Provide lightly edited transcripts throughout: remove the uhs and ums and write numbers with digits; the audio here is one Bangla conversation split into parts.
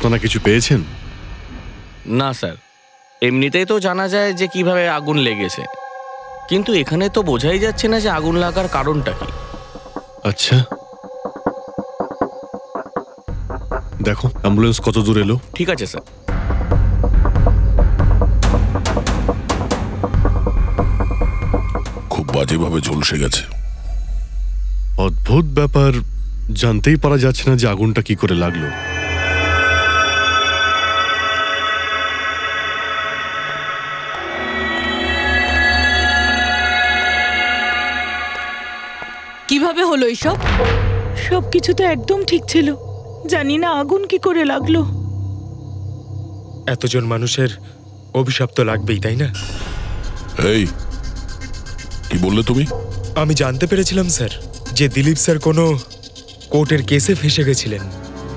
আপনারা কিছু পেয়েছেন? না স্যার, এমনিতেই তো জানা যায় যে কিভাবে আগুন লেগেছে, কিন্তু এখানে তো বোঝাই যাচ্ছে না যে আগুন লাগার কারণটা কি। আচ্ছা, দেখো অ্যাম্বুলেন্স কত দূর এলো। ঠিক আছে স্যার। খুব বাজেভাবে ঝলসে গেছে। অদ্ভুত ব্যাপার, জানতেই পারা যাচ্ছে না যে আগুনটা কি করে লাগলো। কিভাবে হলো এইসব? সবকিছু তো একদম ঠিক ছিল, জানি না আগুন কি করে লাগলো। এতজন মানুষের অভিশাপ তো লাগবেই, তাই না? এই কি বললে তুমি? আমি জানতে পেরেছিলাম স্যার যে দিলীপ স্যার কোনো কোর্টের কেসে ফেঁসে গেছিলেন।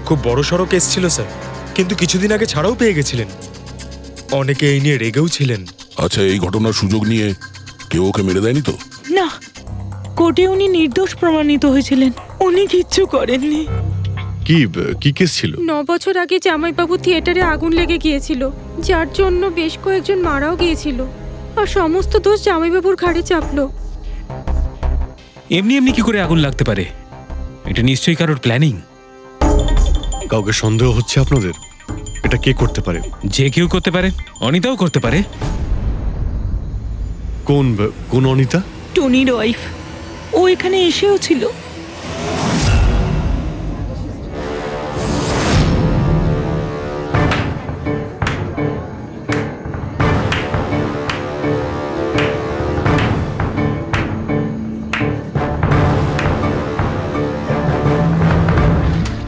খুব বড়সড় কেস ছিল স্যার, কিন্তু কিছুদিন আগে ছাড়াও পেয়ে গেছিলেন। অনেকে এই নিয়ে রেগেও ছিলেন। আচ্ছা, এই ঘটনার সুযোগ নিয়ে কেউ ওকে মেরে দেয়নি তো? না, কোর্টে উনি নির্দোষ প্রমাণিত হয়েছিলেন, উনি কিচ্ছু করেননি। কি কেস ছিল? 9 বছর আগে জামাইবাবু থিয়েটারে আগুন লেগে গিয়েছিল, যার জন্য বেশ কয়েকজন মারাও গিয়েছিল, আর সমস্ত দোষ জামাইবাবুর ঘাড়ে চাপলো। এমনি এমনি কি করে আগুন লাগতে পারে? এটা নিশ্চয়ই কারোর প্ল্যানিং। কাউকে সন্দেহ হচ্ছে আপনাদের? এটা কে করতে পারে? যে কেউ করতে পারে, অনিতাও করতে পারে। কোন অনিতা? টনির ওয়াইফ, ও এখানে এসেও ছিল।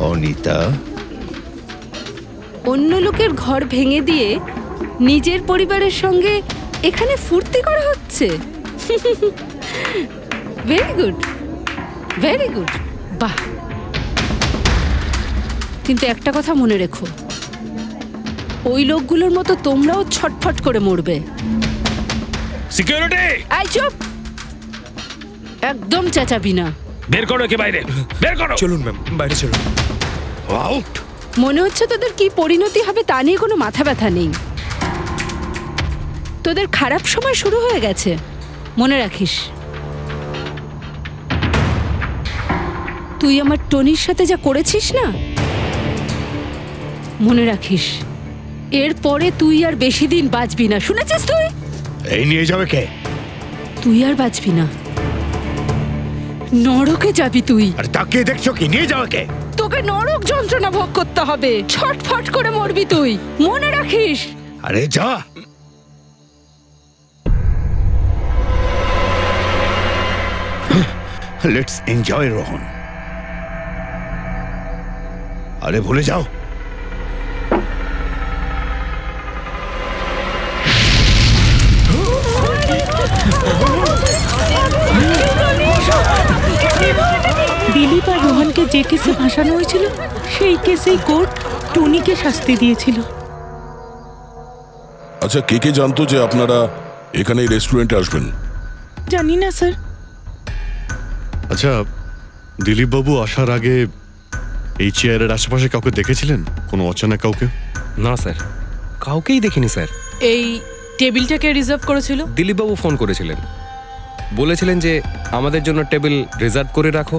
অনিতা, অন্য লোকের ঘর ভেঙে দিয়ে নিজের পরিবারের সঙ্গে এখানে ফুর্তি করা হচ্ছে। ভেরি গুড, ভেরি গুড, বাহ। কিন্তু একটা কথা মনে রেখো, ওই লোকগুলোর মতো তোমরাও ছটফট করে মরবে। সিকিউরিটি! এই চুপ, একদম চেঁচাবি না। বের করো একে বাইরে, বের করো। চলুন ম্যাম, বাইরে চলুন। আউট। মনে হচ্ছে তোদের কি পরিণতি হবে তা নিয়ে কোনো মাথা ব্যথা নেই। তোদের খারাপ সময় শুরু হয়ে গেছে, মনে রাখিস। তুই আমার টনির সাথে যা করেছিস না, মনে রাখিস এরপরে তুই আর বেশি দিন বাঁচবি না, শুনেছিস? তুই এই নিয়ে যাবে কে? তুই আর বাঁচবি না, নরকে যাবি তুই। আর তাকিয়ে দেখছো কি? নিয়ে যাবে কে? তোকে নরক যন্ত্রণা ভোগ করতে হবে, ছটফট করে মরবি তুই, মনে রাখিস। আরে যা। Let's enjoy Rohan. আরে ভুলে যাও। দিলীপ আর রোহনকে যে কেসে ভাসানো হয়েছিল, সেই কেসেই কোর্ট টনিকে শাস্তি দিয়েছিল। আচ্ছা, কে কে জানতো যে আপনারা এখানে এই রেস্টুরেন্টে আসবেন? জানি না স্যার। আচ্ছা, দিলীপ বাবু আসার আগে এই চেয়ারের আশেপাশে কাউকে দেখেছিলেন? কোনো অচেনা কাউকে? না স্যার, কাউকেই দেখিনি স্যার। এই টেবিলটাকে রিজার্ভ করেছিল দিলীপবাবু ফোন করেছিলেন, বলেছিলেন যে আমাদের জন্য টেবিল রিজার্ভ করে রাখো।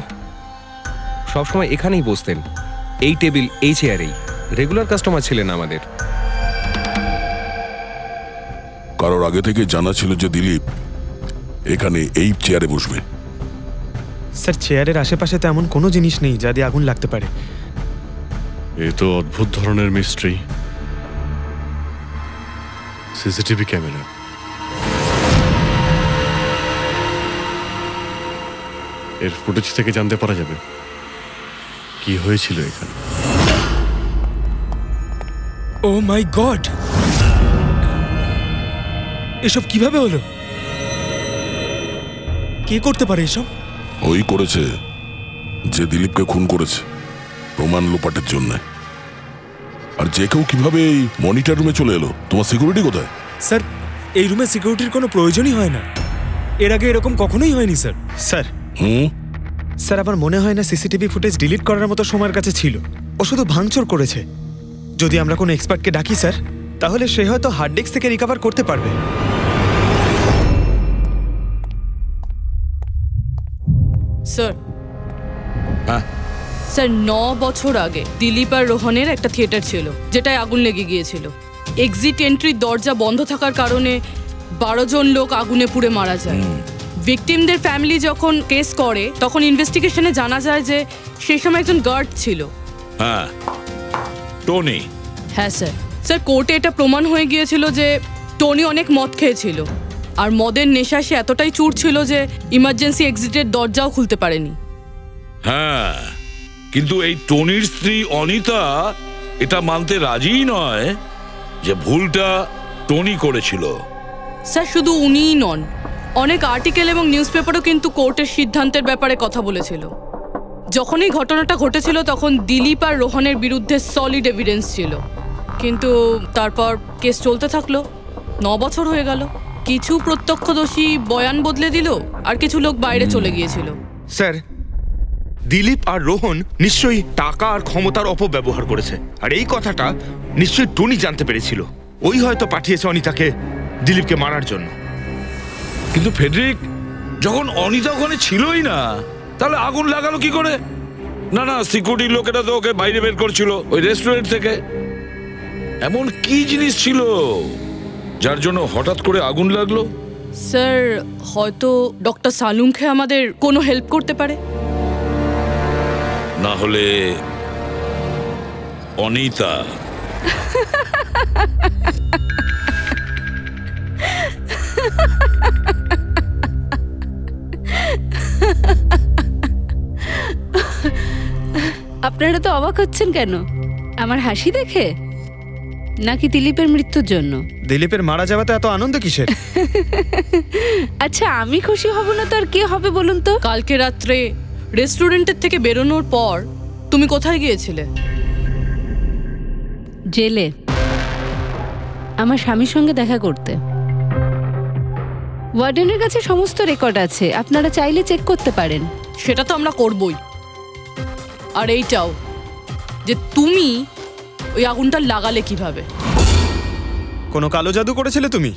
সবসময় এখানেই বসতেন, এই টেবিল এই চেয়ারেই। রেগুলার কাস্টমার ছিলেন আমাদের। কারোর আগে থেকে জানা ছিল যে দিলীপ এখানে এই চেয়ারে বসবে? স্যার, চেয়ারের আশেপাশে তেমন কোনো জিনিস নেই যা দিয়ে আগুন লাগতে পারে। এ তো অদ্ভুত ধরনের মিস্ট্রি। সিসিটিভি ক্যামেরা, এর ফুটেজ থেকে জানতে পারা যাবে কি হয়েছিল এখানে। ও মাই গড, এসব কিভাবে হলো? কে করতে পারে এসব? ওই করেছে যে দিলীপকে খুন করেছে প্রমাণ লোপাটের জন্য। আর যে কেউ কিভাবে এই মনিটর রুমে চলে এলো? তোমার সিকিউরিটি কোথায়? স্যার, এই রুমে সিকিউরিটির কোনো প্রয়োজনই হয় না। এর আগে এরকম কখনোই হয়নি স্যার। স্যার, স্যার, আমার মনে হয় না সিসিটিভি ফুটেজ ডিলিট করার মতো সময়ের কাছে ছিল। ও শুধু ভাঙচুর করেছে। যদি আমরা কোনো এক্সপার্টকে ডাকি স্যার, তাহলে সে হয়তো হার্ড ডিস্ক থেকে রিকভার করতে পারবে। স্যার, হ্যাঁ? স্যার 9 বছর আগে দিলীপ আর রোহনের একটা থিয়েটার ছিল যেটায় আগুন লেগে গিয়েছিল। এক্সিট এন্ট্রির দরজা বন্ধ থাকার কারণে 12 জন লোক আগুনে পুড়ে মারা যায়। ভিকটিমদের ফ্যামিলি যখন কেস করে তখন ইনভেস্টিগেশনে জানা যায় যে সেই সময় একজন গার্ড ছিল। হ্যাঁ, টনি। হ্যাঁ স্যার। স্যার, কোর্টে এটা প্রমাণ হয়ে গিয়েছিল যে টনি অনেক মদ খেয়েছিল, আর মদের নেশা সে এতটাই চুর ছিল যে ইমার্জেন্সি এক্সিটের দরজাও খুলতে পারেনি। হ্যাঁ, কিন্তু এই টনির স্ত্রী অনিতা এটা মানতে রাজিই নয় যে ভুলটা টনি করেছিল। স্যার, শুধু উনিই নন, অনেক আর্টিকেল এবং নিউজ পেপারও কিন্তু কোর্টের সিদ্ধান্তের ব্যাপারে কথা বলেছিল। যখন এই ঘটনাটা ঘটেছিল তখন দিলীপ আর রোহনের বিরুদ্ধে সলিড এভিডেন্স ছিল, কিন্তু তারপর কেস চলতে থাকলো। 9 বছর হয়ে গেল। কিছু প্রত্যক্ষদর্শী বয়ান বদলে দিল, আর কিছু লোক বাইরে চলে গিয়েছিল। স্যার, দিলীপ আর রোহন নিশ্চয়ই টাকা আর ক্ষমতার অপব্যবহার করেছে, আর এই কথাটা নিশ্চয়ই টনি জানতে পেরেছিল। ওই হয়তো পাঠিয়েছে অনিতাকে দিলীপকে মারার জন্য। কিন্তু ফেডরিক, যখন অনিতা ওখানে ছিলই না, তাহলে আগুন লাগালো কি করে? না না, সিকিউরিটির লোকেরা তো ওকে বাইরে বের করছিল ওই রেস্টুরেন্ট থেকে। এমন কি জিনিস ছিল যার জন্য হঠাৎ করে আগুন লাগলো? স্যার, হয়তো ডক্টর সালুংখে আমাদের কোনো হেল্প করতে পারে। না হলে অনিতা। আপনারা তো অবাক হচ্ছেন কেন? আমার হাসি দেখে নাকি দিলীপের মৃত্যুর জন্য? দিলীপের মারা যাওয়াতে এত আনন্দ কিসের? আচ্ছা, আমি খুশি হব না তো আর কে হবে বলুন তো? কালকে রাত্রে রেস্টুরেন্টের থেকে বেরোনোর পর তুমি কোথায় গিয়েছিলে? জেলে, আমার স্বামীর সঙ্গে দেখা করতে। ওয়ার্ডেনের কাছে সমস্ত রেকর্ড আছে, আপনারা চাইলে চেক করতে পারেন। সেটা তো আমরা করবই। আর এইটাও যে তুমি ওই আগুনটা লাগালে কিভাবে? কোনো কালো জাদু করেছিলে তুমি?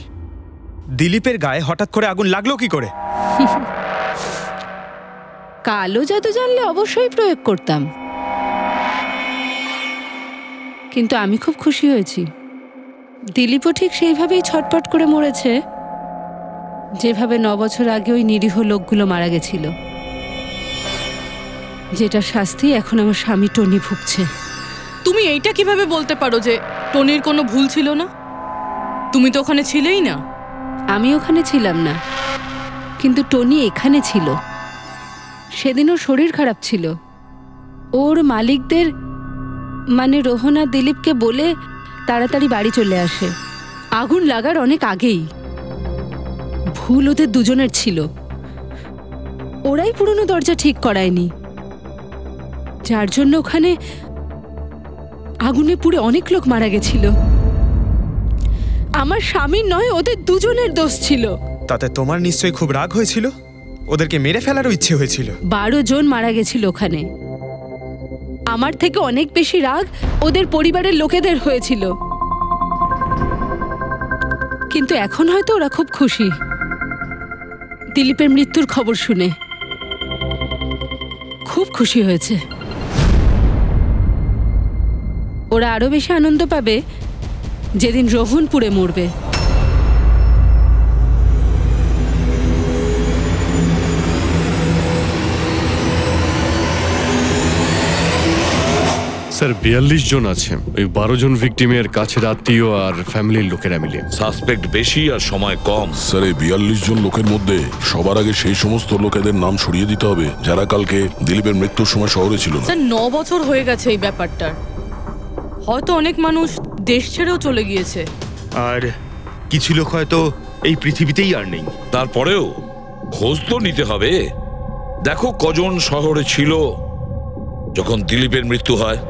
দিলীপের গায়ে হঠাৎ করে আগুন লাগলো কি করে? কালো জাদু জানলে অবশ্যই প্রয়োগ করতাম, কিন্তু আমি খুব খুশি হয়েছি। দিলীপও ঠিক সেইভাবেই ছটপট করে মরেছে যেভাবে 9 বছর আগে ওই নিরীহ লোকগুলো মারা গেছিল, যেটা শাস্তি এখন আমার স্বামী টনি ভুগছে। তুমি এইটা কিভাবে বলতে পারো যে টনির কোনো ভুল ছিল না? তুমি তো ওখানে ছিলেই না। আমি ওখানে ছিলাম না, কিন্তু টনি এখানে ছিল। সেদিন ওর শরীর খারাপ ছিল। ওর মালিকদের মানে রোহন আর দিলীপকে বলে তাড়াতাড়ি বাড়ি চলে আসে। আগুন লাগার অনেক আগেই। ভুল ওদের দুজনের ছিল। ওরাই পুরনো দরজা ঠিক করায়নি, যার জন্য ওখানে আগুনে পুড়ে অনেক লোক মারা গেছিল। আমার স্বামীর নয়, ওদের দুজনের দোষ ছিল। তাতে তোমার নিশ্চয়ই খুব রাগ হয়েছিল, ওদেরকে মেরে ফেলারও ইচ্ছে হয়েছিল। 12 জন মারা গেছিল ওখানে। আমার থেকে অনেক বেশি রাগ ওদের পরিবারের লোকেদের হয়েছিল, কিন্তু এখন হয়তো ওরা খুব খুশি দিলীপের মৃত্যুর খবর শুনে। খুব খুশি হয়েছে। ওরা আরো বেশি আনন্দ পাবে যেদিন রোহন পুড়ে মরবে। স্যার 42 জন আছে, ওই 12 জন ভিকটিমের কাছের আত্মীয় আর ফ্যামিলির লোকেরা মিলে। সাসপেক্ট বেশি আর সময় কম। স্যার, এই 42 জন লোকের মধ্যে সবার আগে সেই সমস্ত লোকেদের নাম সরিয়ে দিতে হবে যারা কালকে দিলীপের মৃত্যুর সময় শহরে ছিল না। স্যার, 9 বছর হয়ে গেছে এই ব্যাপারটার। হয়তো অনেক মানুষ দেশ ছেড়েও চলে গিয়েছে, আর কিছু লোক হয়তো এই পৃথিবীতেই আর নেই। তারপরেও খোঁজ তো নিতে হবে। দেখো কজন শহরে ছিল যখন দিলীপের মৃত্যু হয়।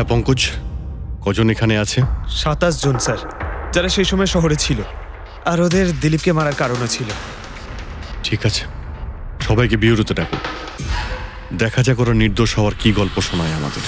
হ্যাঁ পঙ্কজ, কজন এখানে আছে? 27 জন স্যার, যারা সেই সময় শহরে ছিল, আর ওদের দিলীপকে মারার কারণও ছিল। ঠিক আছে, সবাইকে বিউরোতে ডাকো। দেখা যাক ওরা নির্দোষ হওয়ার কি গল্প শোনায় আমাদের।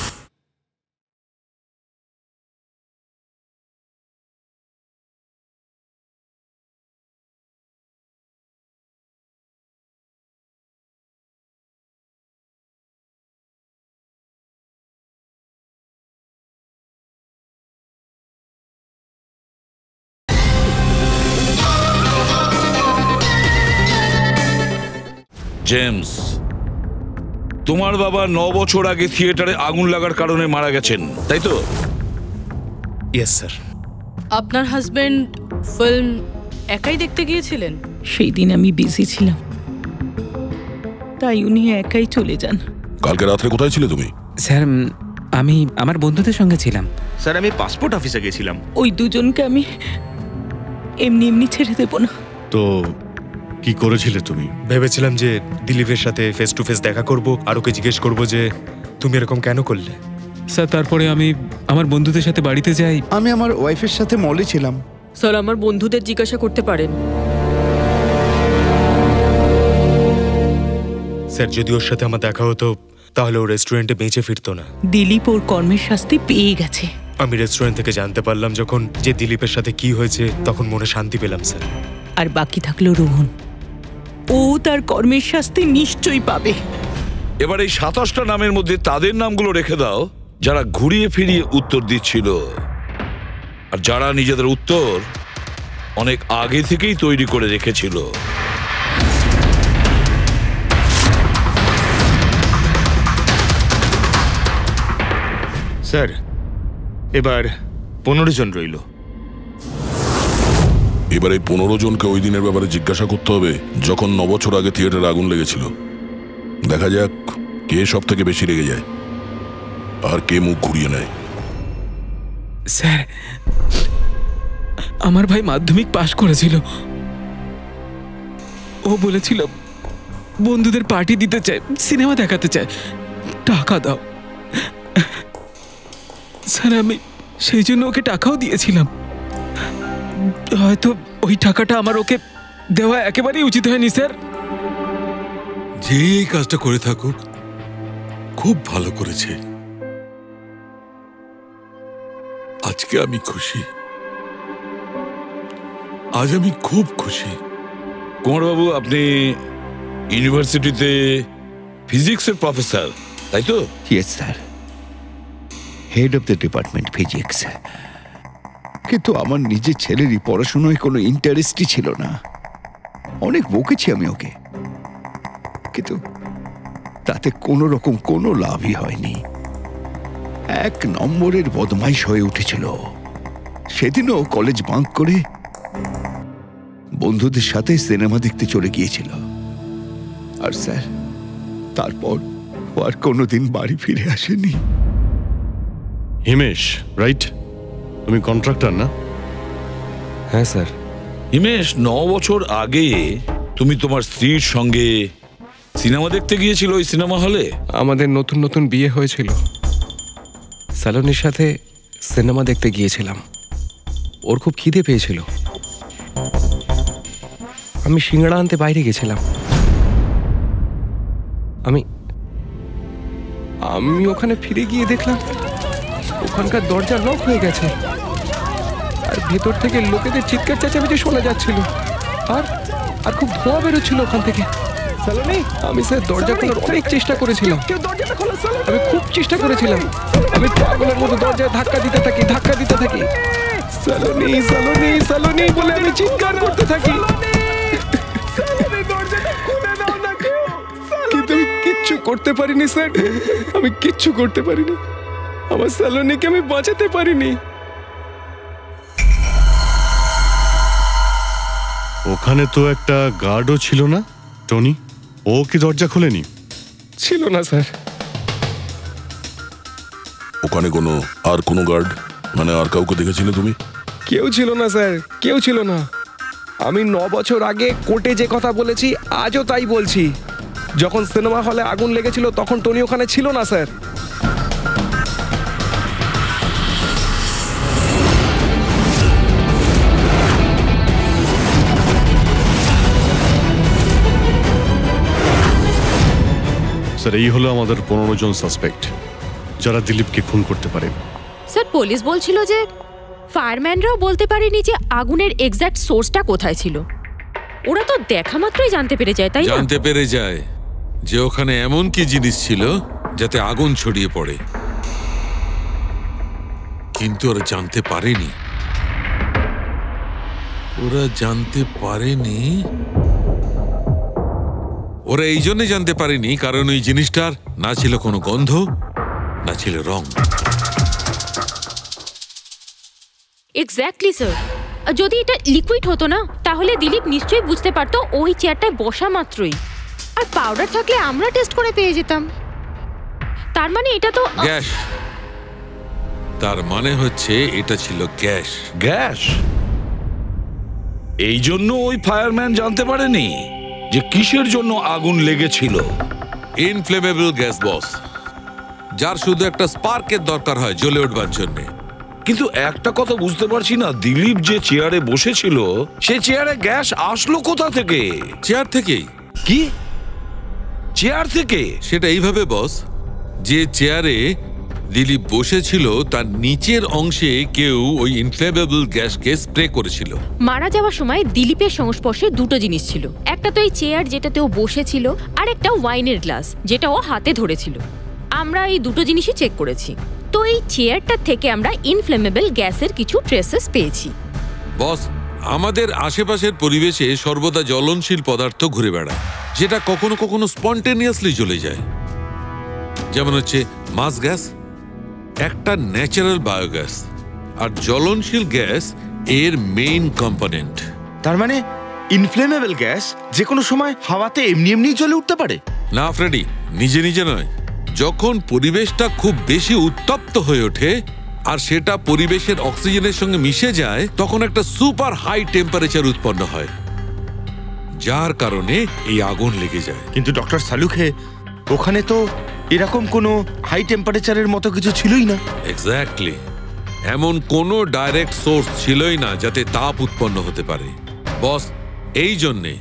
জেমস, তোমার বাবা 9 বছর আগে থিয়েটারে আগুন লাগার কারণে মারা গেছেন, তাই তো? Yes sir. আপনার হাজবেন্ড ফিল্ম একাই দেখতে গিয়েছিলেন? সেই দিন আমি বিজি ছিলাম, তাই উনি একাই চলে যান। কালকে রাত্রে কোথায় ছিলে তুমি? স্যার আমি আমার বন্ধুদের সঙ্গে ছিলাম। স্যার আমি পাসপোর্ট অফিসে গেছিলাম। ওই দুজনকে আমি এমনি এমনি ছেড়ে দেব না। তো কি করেছিলে তুমি? ভেবেছিলাম যে দিলীপের সাথে ফেস টু ফেস দেখা করব, আর ওকে জিজ্ঞেস করব যে তুমি এরকম কেন করলে। স্যার তারপরে আমি আমার বন্ধুদের সাথে বাড়িতে যাই। আমি আমার ওয়াইফের সাথে মলে ছিলাম। স্যার আমার বন্ধুদের জিজ্ঞাসা করতে পারেন। স্যার যদি ওর সাথে আমার দেখা হতো তাহলে ও রেস্টুরেন্টে বেঁচে ফিরতো না। দিলীপ ওর কর্মের শাস্তি পেয়ে গেছে। আমি রেস্টুরেন্ট থেকে জানতে পারলাম যখন যে দিলীপের সাথে কি হয়েছে, তখন মনে শান্তি পেলাম স্যার। আর বাকি থাকলো রোহন, ও তার কর্মের শাস্তি নিশ্চয়ই পাবে। এবার এই 27টা নামের মধ্যে তাদের নামগুলো রেখে দাও যারা ঘুরিয়ে ফিরিয়ে উত্তর দিচ্ছিল, আর যারা নিজেদের উত্তর অনেক আগে থেকেই তৈরি করে রেখেছিল। স্যার এবার 15 জন রইল। এবার এই 15 জনকে ওই দিনের ব্যাপারে জিজ্ঞাসা করতে হবে যখন 9 বছর আগে থিয়েটারে আগুন লেগেছিল। দেখা যাক কে সব থেকে বেশি রেগে যায় আর কে মুখ ঘুরিয়ে নেয়। স্যার আমার ভাই মাধ্যমিক পাশ করেছিল। ও বলেছিল বন্ধুদের পার্টি দিতে চায়, সিনেমা দেখাতে চায়, টাকা দাও। স্যার আমি সেই জন্য ওকে টাকাও দিয়েছিলাম। হয়তো ওই টাকাটা আমার ওকে দেওয়া একেবারেই উচিত হয়নি স্যার। যে এই কাজটা করে থাকুক খুব ভালো করেছে। আজকে আমি খুশি, আজ আমি খুব খুশি। কুমারবাবু, আপনি ইউনিভার্সিটিতে ফিজিক্সের প্রফেসর, তাই তো? Yes sir, head of the department physics. কিন্তু আমার নিজের ছেলেরই পড়াশোনায় কোনো ইন্টারেস্টই ছিল না। অনেক বকেছি আমি ওকে, কিন্তু তাতে কোনো রকম কোনো লাভই হয়নি। 1 নম্বরের বদমাইশ হয়ে উঠেছিল। সেদিনও কলেজ বাঙ্ক করে বন্ধুদের সাথে সিনেমা দেখতে চলে গিয়েছিল। আর স্যার তারপর ও আর কোনোদিন বাড়ি ফিরে আসেনি। হিমেশ, রাইট? তুমি কন্ট্রাক্টর না? হ্যাঁ স্যার। হিমেশ, 9 বছর আগে তুমি তোমার স্ত্রীর সঙ্গে সিনেমা দেখতে গিয়েছিল ওই সিনেমা হলে। আমাদের নতুন নতুন বিয়ে হয়েছিল, সালোনির সাথে সিনেমা দেখতে গিয়েছিলাম। ওর খুব খিদে পেয়েছিল, আমি সিঙ্গাড়া আনতে বাইরে গেছিলাম। আমি ওখানে ফিরে গিয়ে দেখলাম ওখানকার দরজা লক হয়ে গেছে, আর ভেতর থেকে লোকেদের চিৎকার চেঁচামেচি শোনা যাচ্ছিল, আর খুব ধোঁয়া বেরোচ্ছিল ওখান থেকে। আমি স্যার দরজা খোলার অনেক চেষ্টা করেছিলাম, আমি খুব চেষ্টা করেছিলাম। আমি পাগলের মতো দরজায় ধাক্কা দিতে থাকি। সালোনি সালোনি সালোনি বলে আমি চিৎকার করতে থাকি, কিন্তু আমি কিচ্ছু করতে পারিনি স্যার। আমি কিচ্ছু করতে পারিনি, আমার সালোনিকে আমি বাঁচাতে পারিনি। ওখানে তো একটা গার্ডও ছিল না, টনি? ও কি দরজা খোলেনি? ছিল না স্যার। ওখানে কোনো গার্ড মানে আর কাউকে দেখেছিলে তুমি? কেউ ছিল না স্যার, কেউ ছিল না। আমি 9 বছর আগে কোর্টে যে কথা বলেছি আজও তাই বলছি। যখন সিনেমা হলে আগুন লেগেছিল তখন টনি ওখানে ছিল না স্যার। স্যার এই হলো আমাদের 15 জন সাসপেক্ট যারা দিলীপকে খুন করতে পারে। স্যার পুলিশ বলছিল যে ফায়ারম্যানরাও বলতে পারেনি যে আগুনের এক্স্যাক্ট সোর্সটা কোথায় ছিল। ওরা তো দেখা মাত্রই জানতে পেরে যায়, তাই না? জানতে পেরে যায় যে ওখানে এমন কি জিনিস ছিল যাতে আগুন ছড়িয়ে পড়ে, কিন্তু ওরা জানতে পারেনি ওরা এই জন্য জানতে পারেনি কারণ ওই জিনিসটার না ছিল কোনো গন্ধ, না ছিল রং। Exactly sir. যদি এটা লিকুইড হতো না তাহলে দিলীপ নিশ্চয়ই বুঝতে পারতো ওই চেয়ারটায় বসা মাত্রই। আর পাউডার থাকলে আমরা টেস্ট করে পেয়ে যেতাম। তার মানে এটা তো গ্যাস। তার মানে হচ্ছে এটা ছিল গ্যাস। গ্যাস? এই জন্য ওই ফায়ারম্যান জানতে পারেনি যে কিসের জন্য আগুন লেগেছিল। ইনফ্লেমেবল গ্যাস বস, যার শুধু একটা স্পার্কের দরকার হয় জ্বলে উঠবার জন্য। কিন্তু একটা কথা বুঝতে পারছি না, দিলীপ যে চেয়ারে বসেছিল সে চেয়ারে গ্যাস আসলো কোথা থেকে? চেয়ার থেকেই। কি চেয়ার থেকে? সেটা এইভাবে বস, যে চেয়ারে দিলীপ বসেছিল তার নিচের অংশে কেউ ওই ইনফ্লেমেবল গ্যাসকে স্প্রে করেছিল। মারা যাওয়ার সময় দিলীপের সংস্পর্শে দুটো জিনিস ছিল, একটা তো এই চেয়ার যেটাতে ও বসেছিল, আর একটা ওয়াইনের গ্লাস যেটা ও হাতে ধরেছিল। আমরা এই দুটো জিনিসই চেক করেছি, তো এই চেয়ারটার থেকে আমরা ইনফ্লেমেবল গ্যাসের কিছু ট্রেসেস পেয়েছি। বস, আমাদের আশেপাশের পরিবেশে সর্বদা জ্বলনশীল পদার্থ ঘুরে বেড়ায়, যেটা কখনো কখনো স্পন্টেনিয়াসলি জ্বলে যায়। যেমন হচ্ছে মাস গ্যাস, একটা ন্যাচারাল বায়োগ্যাস, আর জ্বলনশীল গ্যাস এর মেইন কম্পোনেন্ট। তার মানে ইনফ্লেমেবল গ্যাস যে কোনো সময় হাওয়াতে এমনি এমনি জ্বলে উঠতে পারে? না ফ্রেডি, নিজে নিজে নয়। যখন পরিবেশটা খুব বেশি উত্তপ্ত হয়ে ওঠে আর সেটা পরিবেশের অক্সিজেনের সঙ্গে মিশে যায়, তখন একটা সুপার হাই টেম্পারেচার উৎপন্ন হয়, যার কারণে এই আগুন লেগে যায়। কিন্তু ডক্টর সালুখে, ওখানে তো এরকম কোনো হাই টেম্পারেচারের মতো কিছু ছিলই না। এক্স্যাক্টলি, এমন কোনো ডাইরেক্ট সোর্স ছিলই না যাতে তাপ উৎপন্ন হতে পারে। বস, এই জন্যে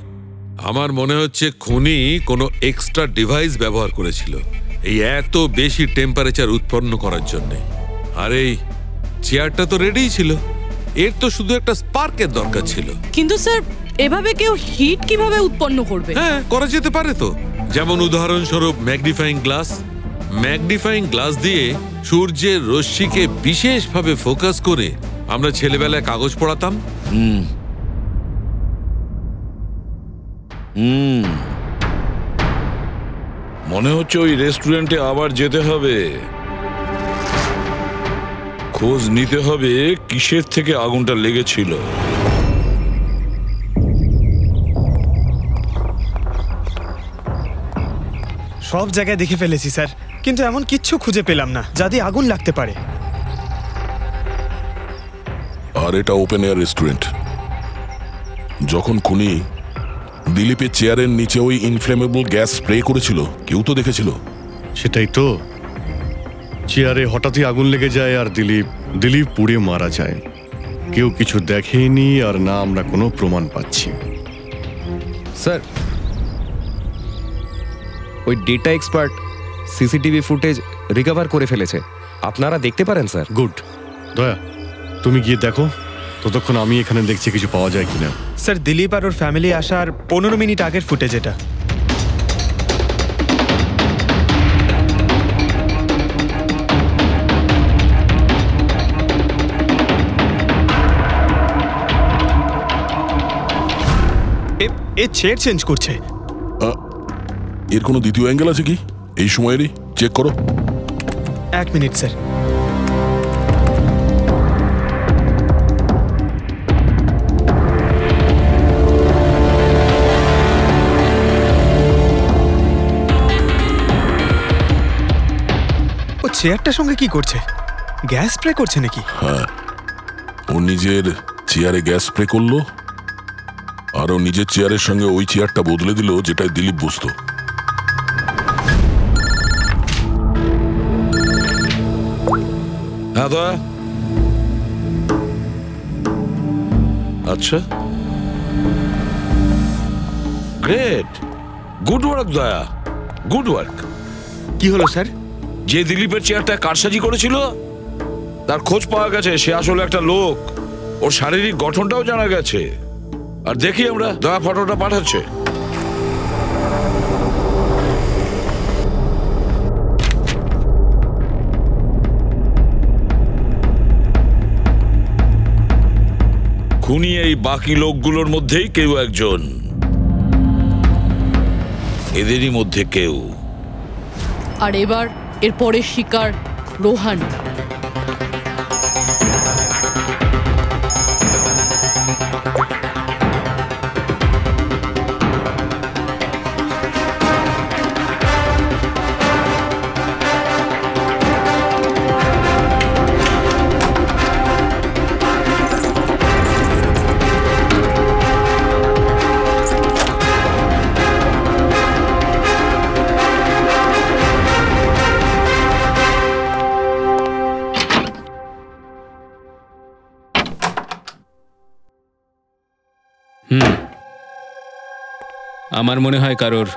আমার মনে হচ্ছে খুনি কোনো এক্সট্রা ডিভাইস ব্যবহার করেছিল এই এত বেশি টেম্পারেচার উৎপন্ন করার জন্য। আর এই চেয়ারটা তো রেডিই ছিল, এর তো শুধু একটা স্পার্কের দরকার ছিল। কিন্তু স্যার, এভাবে কেউ হিট কিভাবে উৎপন্ন করবে? হ্যাঁ, করা যেতে পারে তো। যেমন উদাহরণস্বরূপ ম্যাগনিফাইং গ্লাস। ম্যাগনিফাইং গ্লাস দিয়ে সূর্যের রশ্মিকে বিশেষভাবে ফোকাস করে আমরা ছেলেবেলায় কাগজ পড়াতাম। মনে হচ্ছে ওই রেস্টুরেন্টে আবার যেতে হবে, খোঁজ নিতে হবে কিসের থেকে আগুনটা লেগেছিল। সব জায়গায় দেখে ফেলেছি স্যার, কিন্তু এমন কিচ্ছু খুঁজে পেলাম না যা দিয়ে আগুন লাগতে পারে। আর এটা ওপেন এয়ার রেস্টুরেন্ট। যখন খুনি দিলীপের চেয়ারের নিচে ওই ইনফ্লেমেবল গ্যাস স্প্রে করেছিল, কেউ তো দেখেছিল। সেটাই তো, চেয়ারে হঠাৎই আগুন লেগে যায় আর দিলীপ পুড়ে মারা যায়। কেউ কিছু দেখেনি, আর না আমরা কোনো প্রমাণ পাচ্ছি। স্যার, ওই data expert CCTV footage recover করে ফেলেছে, আপনারা দেখতে পারেন স্যার। গুড। দয়া, তুমি গিয়ে দেখো, ততক্ষণ আমি এখানে দেখছি কিছু পাওয়া যায় কিনা। স্যার, দিলীপ আর ওর ফ্যামিলি আসার 15 মিনিট আগের ফুটেজ এটা। এ চেয়ার চেঞ্জ করছে। এর কোনো দ্বিতীয় অ্যাঙ্গেল আছে কি এই সময়েরই? চেক করো। 1 মিনিট স্যার। ও চেয়ারটার সঙ্গে কি করছে? গ্যাস স্প্রে করছে নাকি? হ্যাঁ, ও নিজের চেয়ারে গ্যাস স্প্রে করলো, আর ও নিজের চেয়ারের সঙ্গে ওই চেয়ারটা বদলে দিল যেটায় দিলীপ বসতো। হ্যাঁ দয়া। আচ্ছা, গ্রেট, গুড ওয়ার্ক দয়া, গুড ওয়ার্ক। কি হলো স্যার? যে দিলীপের চেয়ারটা কারসাজি করেছিল তার খোঁজ পাওয়া গেছে। সে আসলে একটা লোক। ওর শারীরিক গঠনটাও জানা গেছে। আর দেখি আমরা, দয়া ফটোটা পাঠাচ্ছে। খুনি এই বাকি লোকগুলোর মধ্যেই কেউ একজন, এদেরই মধ্যে কেউ। আর এবার এর পরের শিকার রোহান। আমার মনে হয় কারোর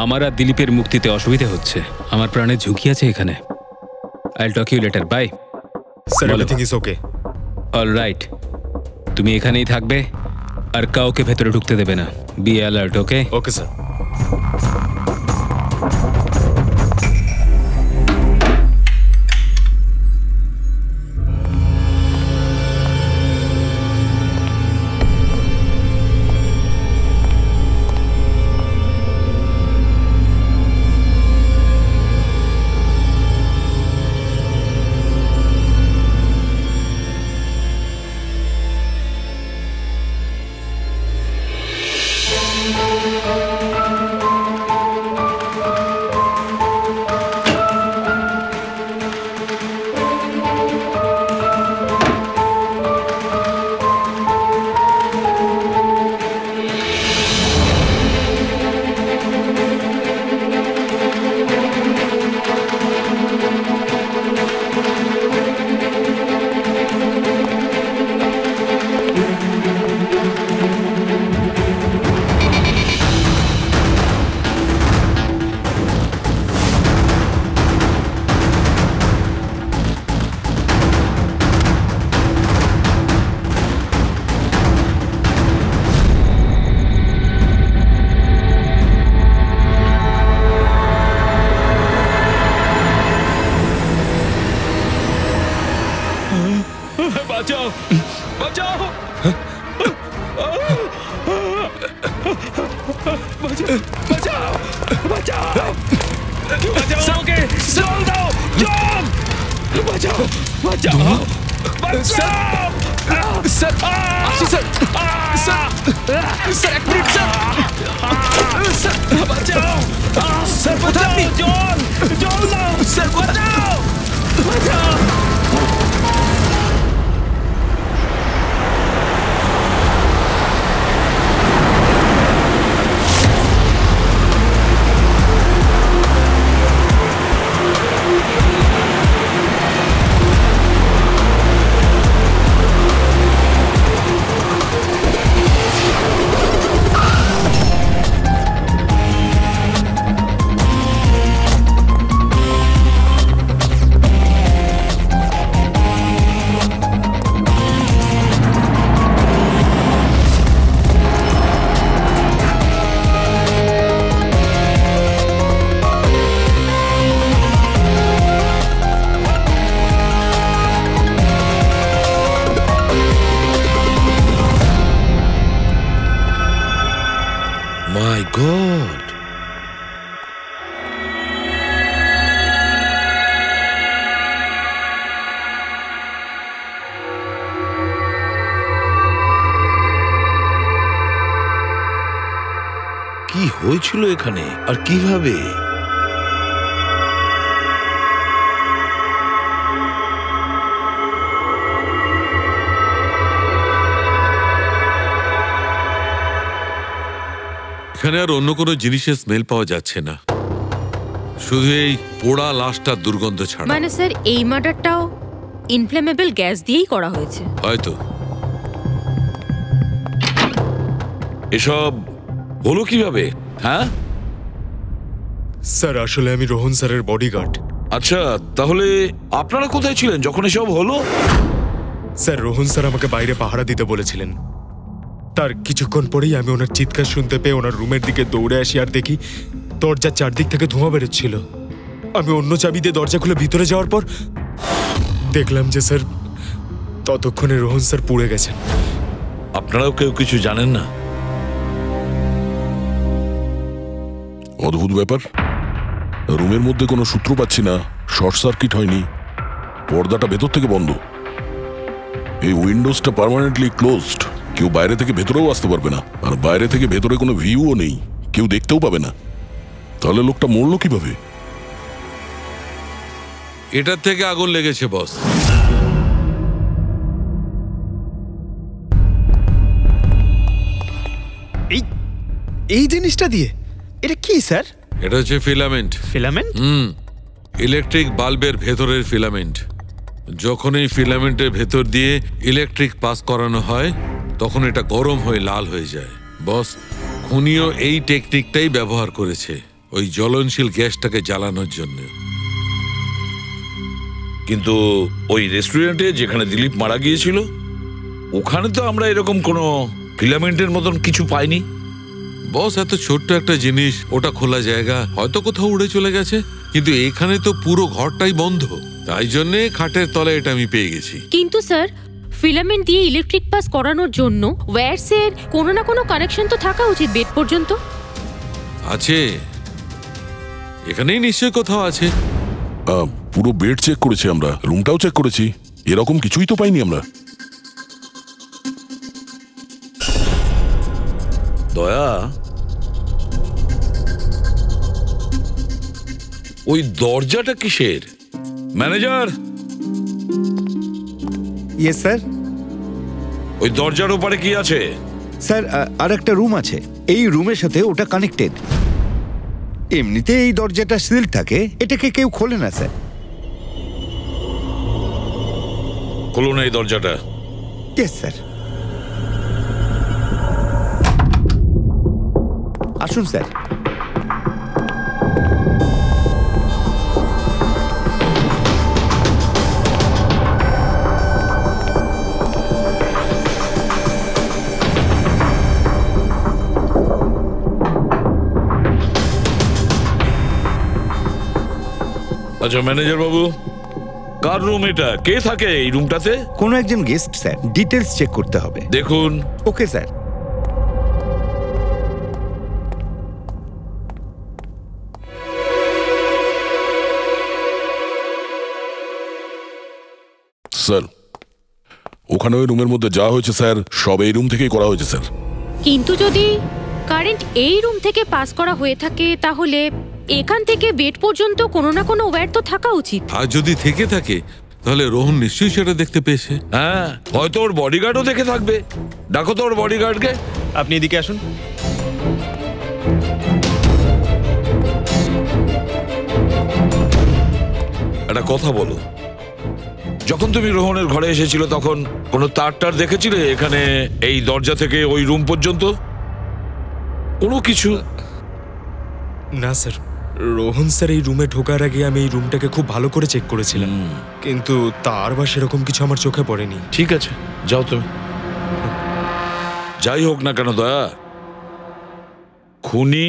আমার আর দিলীপের মুক্তিতে অসুবিধা হচ্ছে। আমার প্রাণের ঝুঁকি আছে এখানে। I'll talk you later. Bye sir, everything is okay. All right, তুমি এখানেই থাকবে আর কাউকে ভেতরে ঢুকতে দেবে না। Be alert. Okay? Okay sir. বাঁচাও, বাঁচাও, বাঁচাও, বাঁচাও, বাঁচাও ওকে, জল দাও, জল, বাঁচাও, বাঁচাও, বাঁচাও। স্যার, আসি স্যার, স্যার, স্যার এক মিনিট স্যার, স্যার বাঁচাও, স্যার বাঁচাও, জল, জল দাও, স্যার বাঁচাও, বাঁচাও। My God! কি হয়েছিল এখানে আর কিভাবে? এখানে আর অন্য কোনো জিনিসের স্মেল পাওয়া যাচ্ছে না, শুধু এই পোড়া লাশটার দুর্গন্ধ ছাড়া। মানে স্যার এই মার্ডারটাও ইনফ্লেমেবল গ্যাস দিয়েই করা হয়েছে হয়তো। এসব হলো কিভাবে? হ্যাঁ স্যার আসলে আমি রোহন স্যারের বডিগার্ড। আচ্ছা, তাহলে আপনারা কোথায় ছিলেন যখন এসব হলো? স্যার রোহন স্যার আমাকে বাইরে পাহারা দিতে বলেছিলেন। তার কিছুক্ষণ পরেই আমি ওনার চিৎকার শুনতে পেয়ে ওনার রুমের দিকে দৌড়ে আসি আর দেখি দরজার চারদিক থেকে ধোঁয়া বেরোচ্ছিল। আমি অন্য চাবি দিয়ে দরজা খুলে ভিতরে যাওয়ার পর দেখলাম যে স্যার ততক্ষণে রোহন স্যার পুড়ে গেছেন। আপনারাও কেউ কিছু জানেন না? অদ্ভুত ব্যাপার, রুমের মধ্যে কোনো সূত্র পাচ্ছি না, শর্ট সার্কিট হয়নি, পর্দাটা ভেতর থেকে বন্ধ, এই উইন্ডোজটা পার্মানেন্টলি ক্লোজড, কেউ বাইরে থেকে ভেতরেও আসতে পারবে না, আর বাইরে থেকে ভেতরে কোনো ভিউও নেই, কেউ দেখতেও পাবে না। তাহলে লোকটা মরলো কিভাবে? এটার থেকে আগুন লেগেছে বস। এই জিনিসটা দিয়ে? এটা কি স্যার? এটা হচ্ছে ফিলামেন্ট। ফিলামেন্ট? ইলেকট্রিক বাল্বের ভেতরের ফিলামেন্ট। যখন এই ফিলামেন্টের ভেতর দিয়ে ইলেকট্রিক পাস করানো হয় তখন এটা গরম হয়ে লাল হয়ে যায়। বস, খুনিও এই টেকনিকটাই ব্যবহার করেছে ওই জ্বলনশীল গ্যাসটাকে জ্বালানোর জন্য। কিন্তু ওই রেস্টুরেন্টে যেখানে দিলীপ মারা গিয়েছিল ওখানে তো আমরা এরকম কোনো ফিলামেন্টের মতন কিছু পাইনি। বস, এত ছোট্ট একটা জিনিস, ওটা খোলা জায়গা, হয়তো কোথাও উড়ে চলে গেছে, কিন্তু এখানে তো পুরো ঘরটাই বন্ধ, তাই জন্যে খাটের তলায় এটা আমি পেয়ে গেছি। কিন্তু স্যার, ফিলামেন্ট দিয়ে ইলেকট্রিক পাস করানোর জন্য ওয়্যারসের কোনো না কোনো কানেকশন তো থাকা উচিত বেড পর্যন্ত। আছে, এখানেই নিশ্চয়ই কোথাও আছে। পুরো বেড চেক করেছি আমরা, রুমটাও চেক করেছি, এরকম কিছুই তো পাইনি আমরা। দয়া, ওই দরজাটা কিসের? ম্যানেজার। Yes sir. ওই দরজার ওপারে কি আছে? স্যার আর একটা রুম আছে, এই রুমের সাথে ওটা কানেক্টেড। এমনিতে এই দরজাটা সিল থাকে, এটাকে কেউ খোলে না স্যার। খুলুন এই দরজাটা। Yes sir. আসুন স্যার। আচ্ছা ম্যানেজার বাবু, কার রুম এটা? কে থাকে এই রুমটাতে? কোনো একজন গেস্ট স্যার, ডিটেলস চেক করতে হবে। দেখুন। Okay sir. স্যার, ওখানে ওই রুমের মধ্যে যা হয়েছে স্যার সব এই রুম থেকেই করা হয়েছে স্যার। কিন্তু যদি কারেন্ট এই রুম থেকে পাস করা হয়ে থাকে তাহলে এখান থেকে বেড পর্যন্ত কোনো না কোনো ওয়্যার তো থাকা উচিত। আর যদি থেকে থাকে তাহলে রোহন নিশ্চয়ই সেটা দেখতে পেয়েছে। হ্যাঁ, হয়তো ওর বডিগার্ডও দেখে থাকবে। ডাকো তো ওর বডিগার্ডকে। আপনি এদিকে আসুন। একটা কথা বলো, যখন তুমি রোহনের ঘরে এসেছিল তখন কোনো তার দেখেছিলে এখানে এই দরজা থেকে ওই রুম পর্যন্ত? কোনো কিছু? না স্যার, রোহন স্যার এই রুমে ঢোকার আগে আমি এই রুমটাকে খুব ভালো করে চেক করেছিলাম, কিন্তু তার বা সেরকম কিছু আমার চোখে পড়েনি। ঠিক আছে, যাও তুমি। যাই হোক না কেন দয়া, খুনি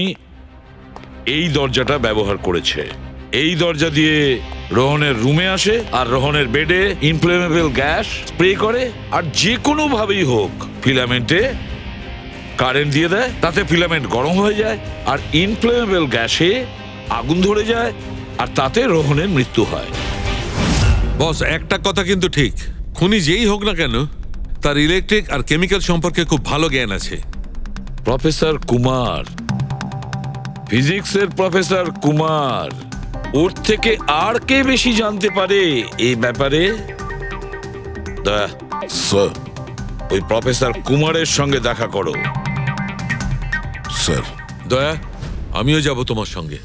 এই দরজাটা ব্যবহার করেছে। এই দরজা দিয়ে রোহনের রুমে আসে আর রোহনের বেডে ইনফ্লেমেবল গ্যাস স্প্রে করে, আর যে কোনো ভাবেই হোক ফিলামেন্টে কারেন্ট দিয়ে দেয়, তাতে ফিলামেন্ট গরম হয়ে যায় আর ইনফ্লেমেবল গ্যাসে আগুন ধরে যায়, আর তাতে রোহনের মৃত্যু হয়। বস, একটা কথা কিন্তু ঠিক, খুনি যেই হোক না কেন তার ইলেকট্রিক আর কেমিক্যাল সম্পর্কে খুব ভালো জ্ঞান আছে। প্রফেসর কুমার, ফিজিক্সের প্রফেসর কুমার, ওর থেকে আর কে বেশি জানতে পারে এই ব্যাপারে? স্যার, ওই প্রফেসর কুমারের সঙ্গে দেখা করো। স্যার। দয়া, আমিও যাব তোমার সঙ্গে।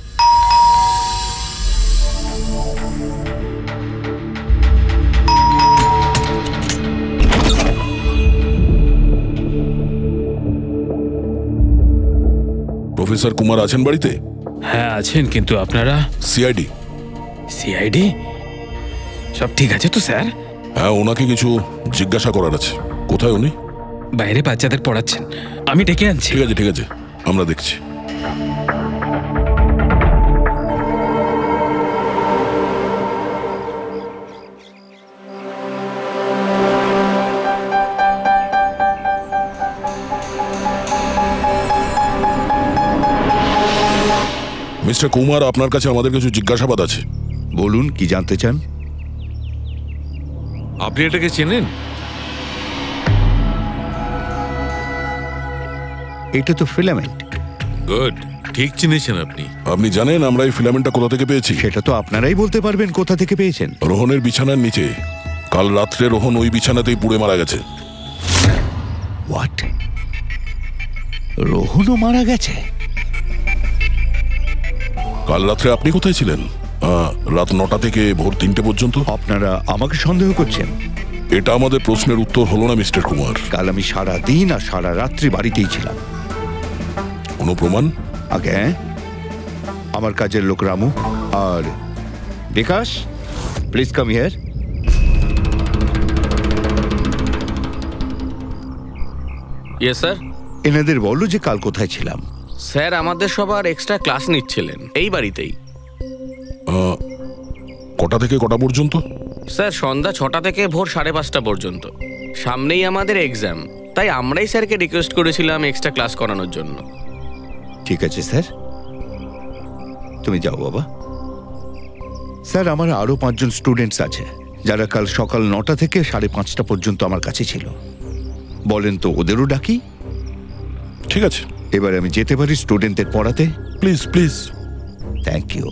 প্রফেসর কুমার আছেন বাড়িতে? হ্যাঁ আছেন, কিন্তু আপনারা? সিআইডি। সিআইডি? সব ঠিক আছে তো স্যার? হ্যাঁ, ওনাকে কিছু জিজ্ঞাসা করার আছে। কোথায় উনি? বাইরে বাচ্চাদের পড়াচ্ছেন, আমি ডেকে আনছি। ঠিক আছে ঠিক আছে, আমরা দেখছি। মিস্টার কুমার, আপনার কাছে আমাদের কিছু জিজ্ঞাসাবাদ আছে। বলুন, কি জানতে চান? আপনি এটাকে চেনেন? এটা তো ফিলামেন্ট। গুড, ঠিক চিনেছেন আপনি। আপনি জানেন আমরা এই ফিলামেন্টটা কোথা থেকে পেয়েছি? সেটা তো আপনারাই বলতে পারবেন কোথা থেকে পেয়েছেন। রোহনের বিছানার নিচে। কাল রাত্রে রোহন ওই বিছানাতেই পুড়ে মারা গেছে। হোয়াট? রোহনও মারা গেছে? কাল রাত্রে আপনি কোথায় ছিলেন? রাত 9টা থেকে ভোর 3টে পর্যন্ত। আপনারা আমাকে সন্দেহ করছেন? এটা আমাদের প্রশ্নের উত্তর হলো না মিস্টার কুমার। কাল আমি সারা দিন আর সারা রাত্রি বাড়িতেই ছিলাম। কোনো প্রমাণ? আগে আমার কাজের লোক রামু আর Bikash, please come here. Yes sir. এনাদের বলো যে কাল কোথায় ছিলাম। স্যার, আমাদের সবার এক্সট্রা ক্লাস নিচ্ছিলেন এই বাড়িতেই। কটা থেকে কটা পর্যন্ত? স্যার, সন্ধ্যা 6টা থেকে ভোর 5:30 পর্যন্ত। সামনেই আমাদের এক্সাম, তাই আমরাই স্যারকে রিকোয়েস্ট করেছিলাম এক্সট্রা ক্লাস করানোর জন্য। ঠিক আছে স্যার, তুমি যাও বাবা। স্যার, আমার আরো 5 জন স্টুডেন্টস আছে যারা কাল সকাল 9টা থেকে 5:30 পর্যন্ত আমার কাছে ছিল। বলেন তো ওদেরও ডাকি? ঠিক আছে, এবার আমি যেতে পারি স্টুডেন্টদের পড়াতে? Please please. Thank you.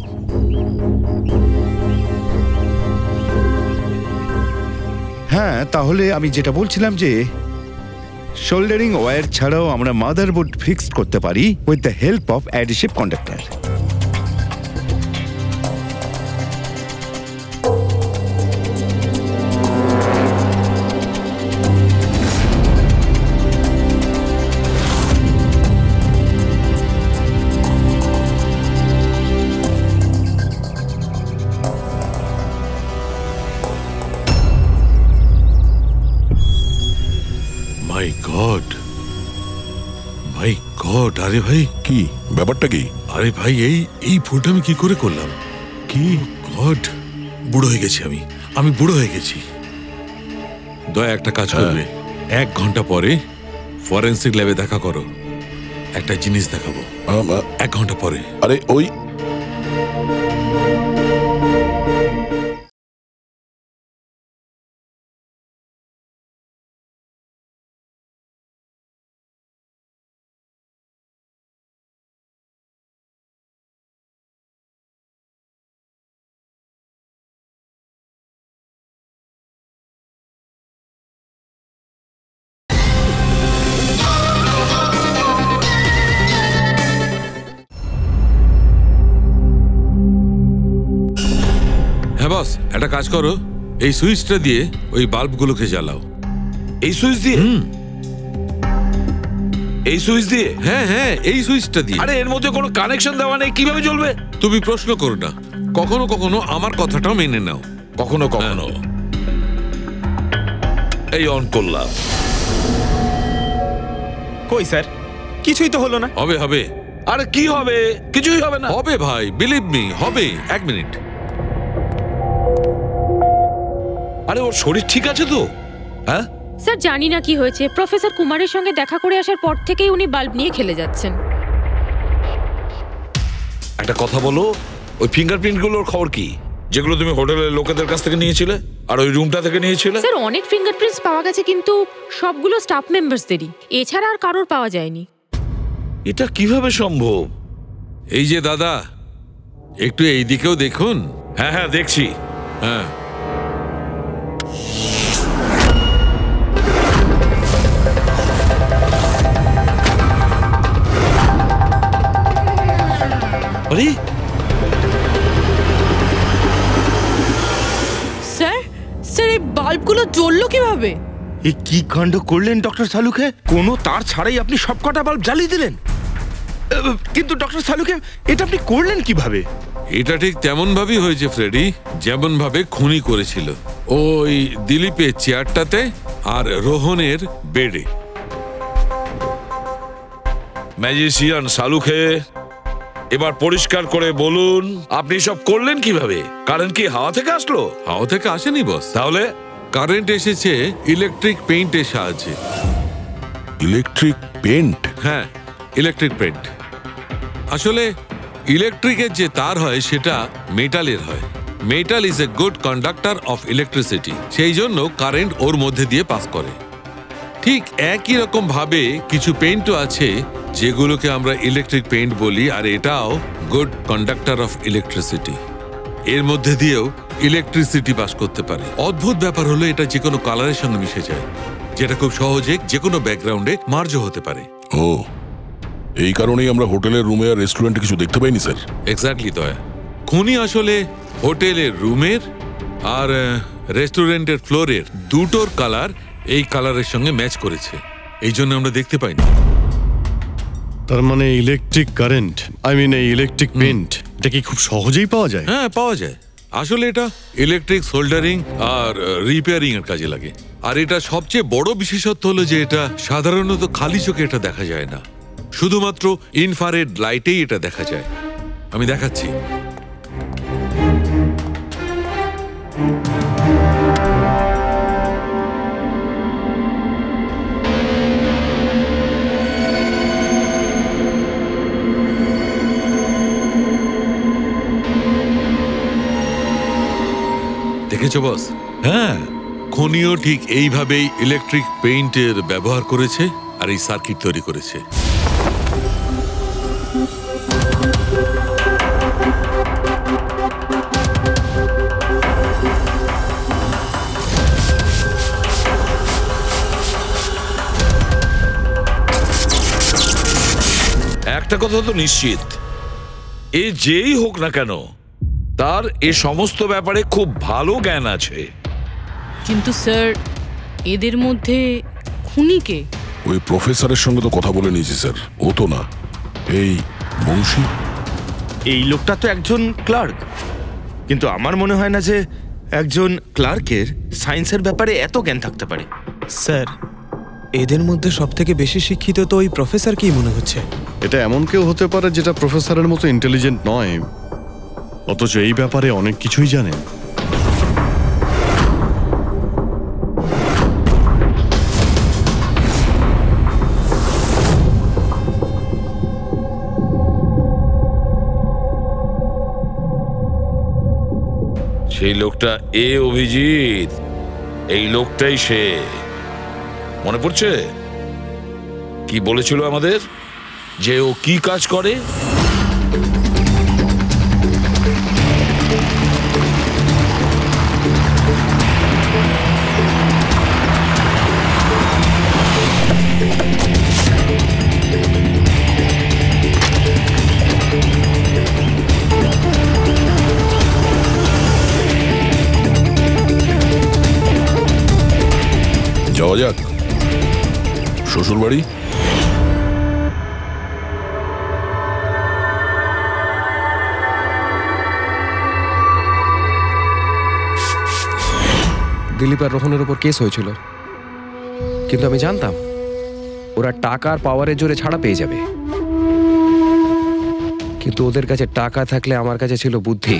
হ্যাঁ, তাহলে আমি যেটা বলছিলাম যে শোল্ডারিং ওয়্যার ছাড়াও আমরা মাদারবোর্ড ফিক্সড করতে পারি with the help of adhesive conductor. My god, my god! আরে ভাই, কি ব্যাপারটা? কি? আরে ভাই, এই ভুলটা আমি কি করে করলাম? কি গড, বুড়ো হয়ে গেছি আমি বুড়ো হয়ে গেছি। দয়া একটা কাজ করবে, 1 ঘন্টা পরে ফরেন্সিক ল্যাবে দেখা করো। একটা জিনিস দেখাবো। 1 ঘন্টা পরে। আরে ওই হ্যাঁ বস, একটা কাজ করো, এই সুইচটা দিয়ে ওই বাল্বগুলোকে জ্বালাও। এই সুইচ দিয়ে? এই সুইচ দিয়ে? হ্যাঁ হ্যাঁ, এই সুইচটা দিয়ে। আরে এর মধ্যে কোনো কানেকশন দেওয়া নেই, কিভাবে জ্বলবে? তুমি প্রশ্ন করো না, কখনো কখনো আমার কথাটাও মেনে নাও। কখনো কখনো। এই অন করলাম। কই স্যার, কিছুই তো হলো না। হবে হবে। আরে কি হবে? কিছুই হবে না। হবে ভাই, বিলিভ মি, হবে। 1 মিনিট। আরে ওর শরীর ঠিক আছে তো? হ্যাঁ স্যার, জানি না কি হয়েছে। প্রফেসর কুমারের সঙ্গে দেখা করে আসার পর থেকেই উনি বাল্ব নিয়ে খেলে যাচ্ছেন। একটা কথা বলো, ওই ফিঙ্গারপ্রিন্ট গুলোর খবর কি, যেগুলো তুমি হোটেলের লোকেদের কাছ থেকে নিয়েছিলে আর ওই রুমটা থেকে নিয়েছিলে? স্যার, অনেক ফিঙ্গারপ্রিন্টস পাওয়া গেছে, কিন্তু সবগুলো স্টাফ মেম্বারসদেরই, এছাড়া আর কারোর পাওয়া যায়নি। এটা কিভাবে সম্ভব? এই যে দাদা, একটু এই দিকেও দেখুন। হ্যাঁ হ্যাঁ, দেখছি। হ্যাঁ, আরে স্যার, স্যার, এই বাল্বগুলো জ্বললো কিভাবে? এই কি কাণ্ড করলেন ডক্টর সালুকে? কোনো তার ছাড়াই আপনি সবকটা বাল্ব জ্বালিয়ে দিলেন। কিন্তু ডক্টর সালুকে এটা আপনি করলেন কিভাবে? এটা ঠিক তেমন ভাবেই হয়েছে ফ্রেডি, যেমন ভাবে খুনি করেছিল। ওই দিলীপের চেয়ারটাতে আর রোহনের বেডে। ম্যাজিশিয়ান সালুকে, এবার পরিষ্কার করে বলুন আপনি সব করলেন কিভাবে? কারেন্ট কি হাওয়া থেকে আসলো? হাওয়া থেকে আসেনি বস। তাহলে কারেন্ট এসেছে ইলেকট্রিক পেইন্টের সাহায্যে। Electric paint? হ্যাঁ, ইলেকট্রিক পেইন্ট। আসলে ইলেকট্রিকের যে তার হয় সেটা মেটালের হয়। Metal is a good conductor of electricity, সেই জন্য কারেন্ট ওর মধ্যে দিয়ে পাস করে। ঠিক একই রকম ভাবে কিছু পেইন্টও আছে যেগুলোকে আমরা ইলেকট্রিক পেইন্ট বলি, আর এটাও গুড কন্ডাক্টর অফ ইলেকট্রিসিটি। এর মধ্যে দিয়েও ইলেকট্রিসিটি পাস করতে পারে। অদ্ভুত ব্যাপার হলো এটা যে কোনো কালারের সঙ্গে মিশে যায়, যেটা খুব সহজে যে কোনো ব্যাকগ্রাউন্ডে মার্জ হতে পারে। ও, এই কারণেই আমরা হোটেলের রুমে আর রেস্টুরেন্টে কিছু দেখতে পাইনি স্যার। এক্স্যাক্টলি দয়া। খুনি আসলে হোটেলের রুমের আর রেস্টুরেন্টের ফ্লোরের দুটোর কালার এই কালারের সঙ্গে ম্যাচ করেছে, এই জন্য আমরা দেখতে পাইনি। তার মানে ইলেকট্রিক কারেন্ট, এই ইলেকট্রিক পেইন্ট, এটা কি খুব সহজেই পাওয়া যায়? হ্যাঁ, পাওয়া যায়। আসলে এটা ইলেকট্রিক সোল্ডারিং আর রিপেয়ারিং এর কাজে লাগে। আর এটা সবচেয়ে বড় বিশেষত্ব হলো যে এটা সাধারণত খালি চোখে এটা দেখা যায় না, শুধুমাত্র ইনফ্রারেড লাইটেই এটা দেখা যায়। আমি দেখাচ্ছি। দেখেছো বস? হ্যাঁ, খনিও ঠিক এইভাবেই ইলেকট্রিক পেইন্টের ব্যবহার করেছে আর এই সার্কিট তৈরি করেছে। একটা কথা তো নিশ্চিত, এ যেই হোক না কেন তার এ সমস্ত ব্যাপারে খুব ভালো জ্ঞান আছে। কিন্তু স্যার, এদের মধ্যে খুনি কে? ওই প্রফেসরের সঙ্গে তো কথা বলে নিয়েছি স্যার, ও তো না, এই বংশী। এই লোকটা তো একজন ক্লার্ক, কিন্তু আমার মনে হয় না যে একজন ক্লার্কের সায়েন্সের ব্যাপারে এত জ্ঞান থাকতে পারে। স্যার, এদের মধ্যে সবথেকে বেশি শিক্ষিত তো ওই প্রফেসরকেই মনে হচ্ছে। এটা এমন কেউ হতে পারে যেটা প্রফেসরের মতো ইন্টেলিজেন্ট নয়, অথচ এই ব্যাপারে অনেক কিছুই জানে। সেই লোকটা অভিজিৎ, এই লোকটাই সে। মনে পড়ছে কি বলেছিল আমাদের, যে ও কি কাজ করে? যাওয়া যাক শ্বশুর বাড়ি। দিলীপ আর রোহনের উপর কেস হয়েছিল, কিন্তু আমি জানতাম ওরা টাকার পাওয়ারের জোরে ছাড়া পেয়ে যাবে। কিন্তু ওদের কাছে টাকা থাকলে আমার কাছে ছিল বুদ্ধি।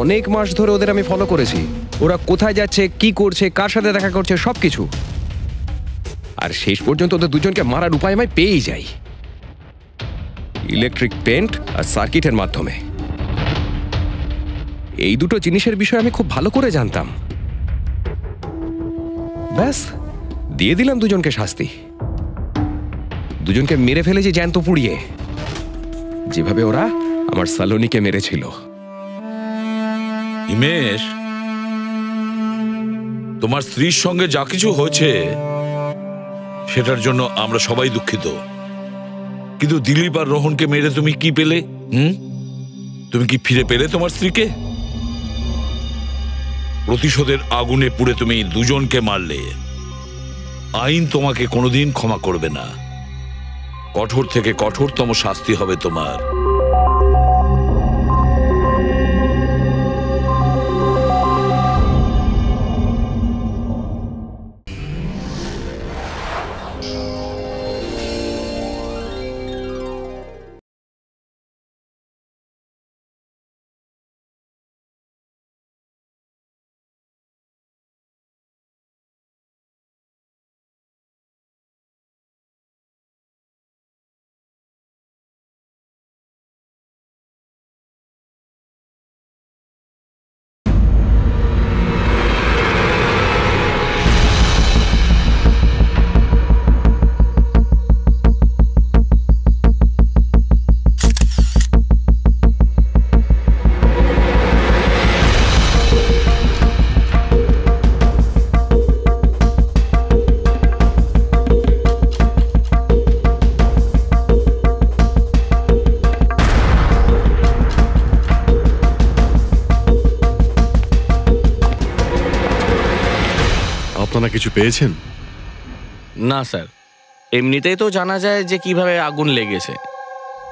অনেক মাস ধরে ওদের আমি ফলো করেছি, ওরা কোথায় যাচ্ছে, কি করছে, কার সাথে দেখা করছে, সবকিছু। আর শেষ পর্যন্ত ওদের দুজনকে মারার উপায় আমি পেয়েই যাই, ইলেকট্রিক পেন্ট আর সার্কিটের মাধ্যমে। এই দুটো জিনিসের বিষয়ে আমি খুব ভালো করে জানতাম। ব্যাস, দিয়ে দিলাম দুজনকে শাস্তি। দুজনকে মেরে ফেলেছি জ্যান্ত পুড়িয়ে, যেভাবে ওরা আমার সালোনিকে মেরেছিল। হিমেশ, তোমার স্ত্রীর সঙ্গে যা কিছু হয়েছে সেটার জন্য আমরা সবাই দুঃখিত, কিন্তু দিলীপ আর রোহনকে মেরে তুমি কি পেলে? তুমি কি ফিরে পেলে তোমার স্ত্রীকে? প্রতিশোধের আগুনে পুড়ে তুমি দুজনকে মারলে, আইন তোমাকে কোনোদিন ক্ষমা করবে না। কঠোর থেকে কঠোরতম শাস্তি হবে তোমার। আপনারা কিছু পেয়েছেন? না স্যার, এমনিতেই তো জানা যায় যে কিভাবে আগুন লেগেছে,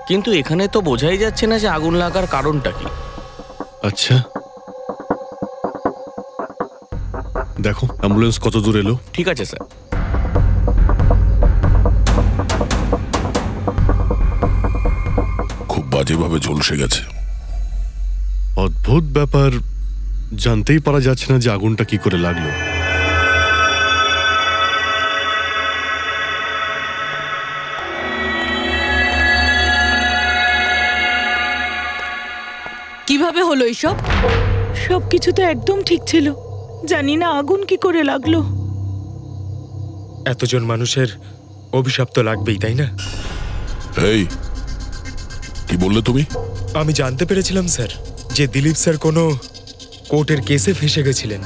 কিন্তু এখানে তো বোঝাই যাচ্ছে না যে আগুন লাগার কারণটা কি। আচ্ছা, দেখো অ্যাম্বুলেন্স কত দূর এলো। ঠিক আছে স্যার। খুব বাজেভাবে ঝলসে গেছে। অদ্ভুত ব্যাপার, জানতেই পারা যাচ্ছে না যে আগুনটা কি করে লাগলো। কিভাবে হলো এইসব? সবকিছু তো একদম ঠিক ছিল, জানি না আগুন কি করে লাগলো। এতজন মানুষের অভিশাপ তো লাগবেই, তাই না? এই কি বললে তুমি? আমি জানতে পেরেছিলাম স্যার যে দিলীপ স্যার কোনো কোর্টের কেসে ফেসে গেছিলেন।